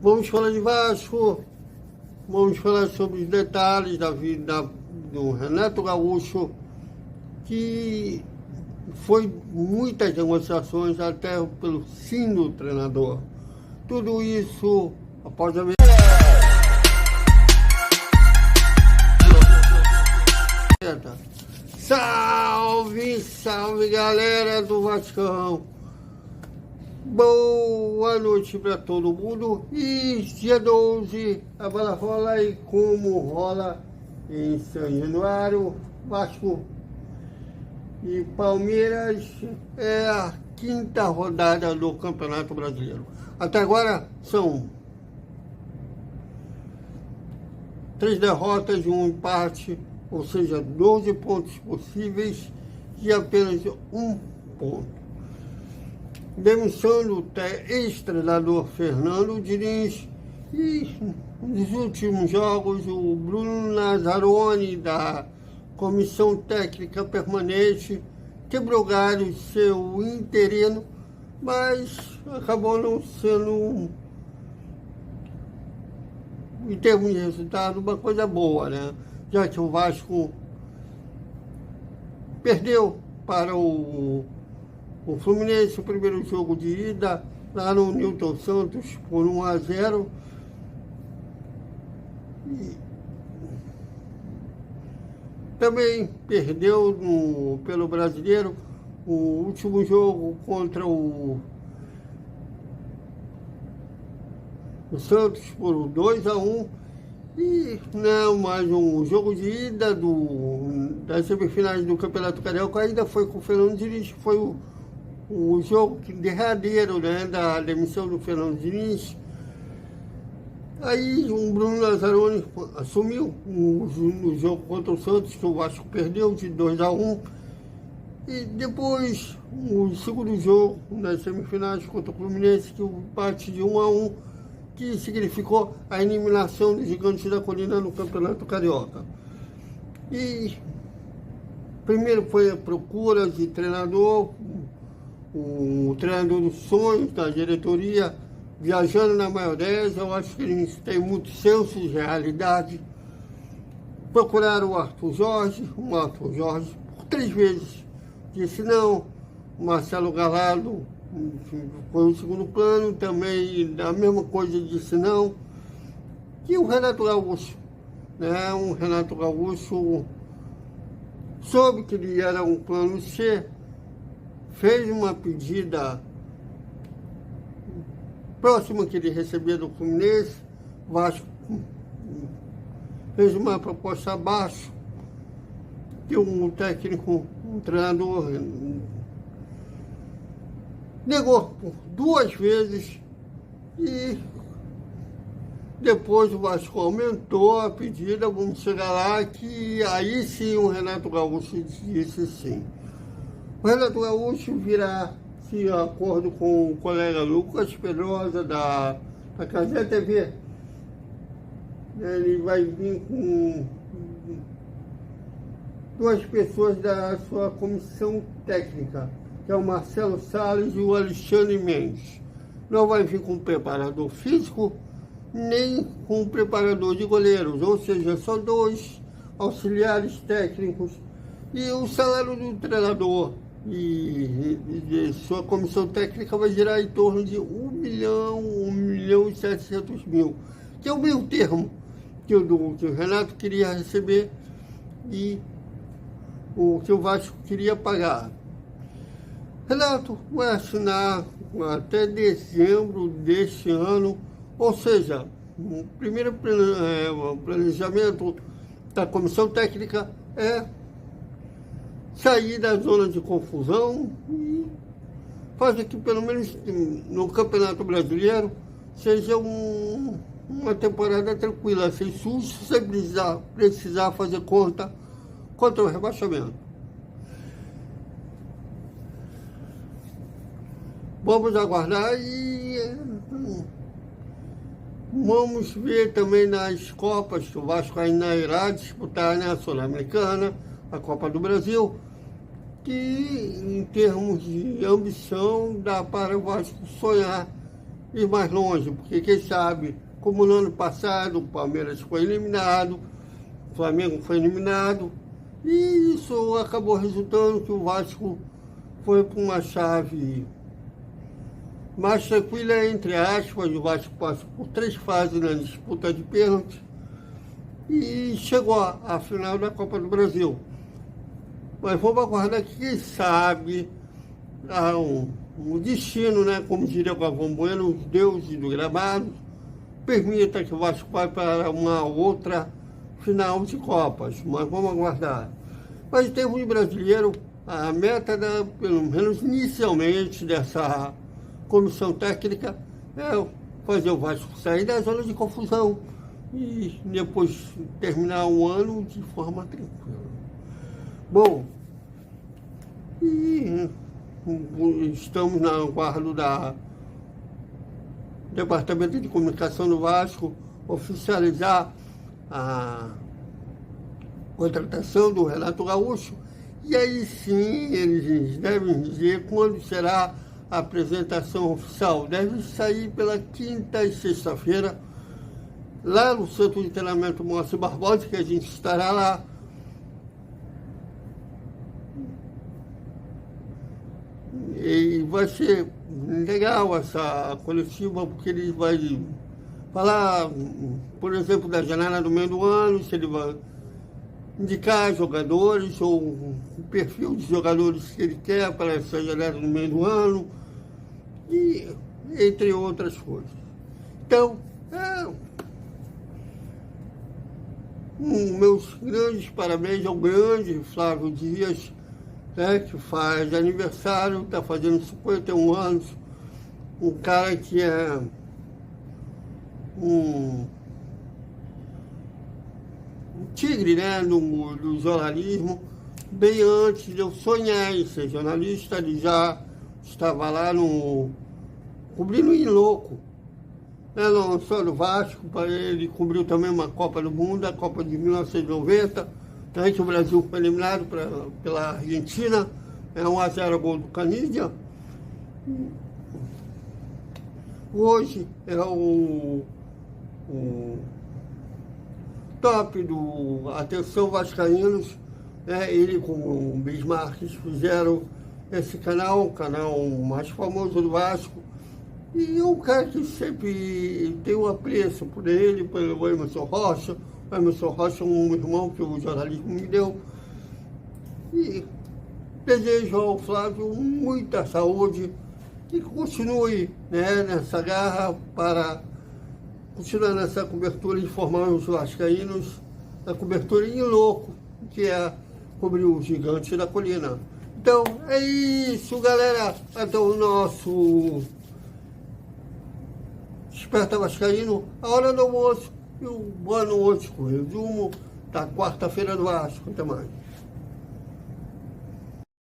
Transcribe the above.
Vamos falar de Vasco, vamos falar sobre os detalhes da vida do Renato Gaúcho, que foi muitas negociações até pelo fim do treinador. Tudo isso após a Salve, salve galera do Vascão! Boa noite para todo mundo. E dia 12 a bola rola, e como rola em São Januário, Vasco e Palmeiras é a quinta rodada do Campeonato Brasileiro. Até agora são 3 derrotas e um empate, ou seja, 12 pontos possíveis e apenas um ponto. Demissão do ex-treinador Fernando Diniz, e nos últimos jogos o Bruno Lazzaroni da Comissão Técnica Permanente quebrou galho seu interino, mas acabou não sendo, em termos de resultado, uma coisa boa, né? Já que o Vasco perdeu para o Fluminense o primeiro jogo de ida, lá no Newton Santos, por 1-0. E também perdeu pelo Brasileiro o último jogo contra o Santos por 2-1. E não mais um jogo de ida das semifinais do Campeonato Carioca, ainda foi com o Fernando Diniz, foi o jogo derradeiro, né, da demissão do Fernando Diniz. Aí o Bruno Lazzaroni assumiu no jogo contra o Santos, que o Vasco perdeu de 2-1. E depois o segundo jogo das semifinais contra o Fluminense, que o empate de 1-1, que significou a eliminação dos Gigantes da Colina no Campeonato Carioca. E primeiro foi a procura de treinador, o treinador dos sonhos da diretoria, viajando na maionese. Eu acho que eles têm muito senso de realidade. Procuraram o Arthur Jorge por 3 vezes disse não. O Marcelo Gallardo foi o segundo plano, também a mesma coisa, disse não. E o Renato Gaúcho, né? O Renato Gaúcho soube que ele era um plano C, fez uma pedida próxima que ele recebia do Fluminense. Vasco fez uma proposta abaixo, que um técnico, um treinador negou por 2 vezes, e depois o Vasco aumentou a pedida. Vamos chegar lá, que aí sim o Renato Gaúcho disse sim. O Renato Gaúcho virá, de acordo com o colega Lucas Pedrosa da Cazé TV, ele vai vir com 2 pessoas da sua comissão técnica, que é o Marcelo Salles e o Alexandre Mendes. Não vai vir com preparador físico, nem com preparador de goleiros, ou seja, só 2 auxiliares técnicos. E o salário do treinador e sua comissão técnica vai girar em torno de 1.700.000, que é o meio termo que o Renato queria receber e o que o Vasco queria pagar. Renato vai assinar até dezembro deste ano, ou seja, o primeiro planejamento da comissão técnica é sair da zona de confusão e fazer que, pelo menos no Campeonato Brasileiro, seja uma temporada tranquila, sem susto, sem precisar fazer conta contra o rebaixamento. Vamos aguardar e vamos ver também nas Copas, que o Vasco ainda irá disputar, né, a Sul-Americana, a Copa do Brasil, que em termos de ambição dá para o Vasco sonhar ir mais longe, porque quem sabe, como no ano passado o Palmeiras foi eliminado, o Flamengo foi eliminado, e isso acabou resultando que o Vasco foi para uma chave mais tranquila, entre aspas. O Vasco passa por 3 fases na disputa de pênalti e chegou à final da Copa do Brasil. Mas vamos aguardar que, quem sabe, há um destino, né? Como diria o Galvão Bueno, os deuses do gramado, permita que o Vasco vá para uma outra final de Copas. Mas vamos aguardar. Mas em termos de brasileiro, a meta, pelo menos inicialmente, dessa comissão técnica é fazer o Vasco sair da zona de confusão e depois terminar o ano de forma tranquila. Bom, e estamos na guarda do Departamento de Comunicação do Vasco oficializar a contratação do Renato Gaúcho, e aí sim eles devem dizer quando será a apresentação oficial. Deve sair pela quinta e sexta-feira, lá no Centro de Treinamento Moacir Barbosa, que a gente estará lá. E vai ser legal essa coletiva, porque ele vai falar, por exemplo, da janela do meio do ano, se ele vai indicar jogadores ou o perfil de jogadores que ele quer para essa janela no meio do ano, e entre outras coisas. Então, meus grandes parabéns ao grande Flávio Dias, né, que faz aniversário, está fazendo 51 anos, um cara que é um tigre, né, do jornalismo. Bem antes de eu sonhar em ser jornalista, ele já estava lá cobrindo em louco, né, não só no Vasco, ele cobriu também uma Copa do Mundo, a Copa de 1990, né, que o Brasil foi eliminado pela Argentina, 1-0 gol do Canidia. Hoje é o top do Atenção Vascaínos, né? Ele com o Bismarck fizeram esse canal, o canal mais famoso do Vasco, e um cara que sempre tem um apreço por ele, pelo Emerson Rocha. O Emerson Rocha é um irmão que o jornalismo me deu, e desejo ao Flávio muita saúde, que continue, né, nessa garra para continuar nessa cobertura, informar os vascaínos, a cobertura em louco, que é cobrir o gigante da colina. Então, é isso, galera. Até o nosso Desperta Vascaíno, a hora do almoço, e o boa noite com o resumo da quarta-feira do Vasco. Até mais.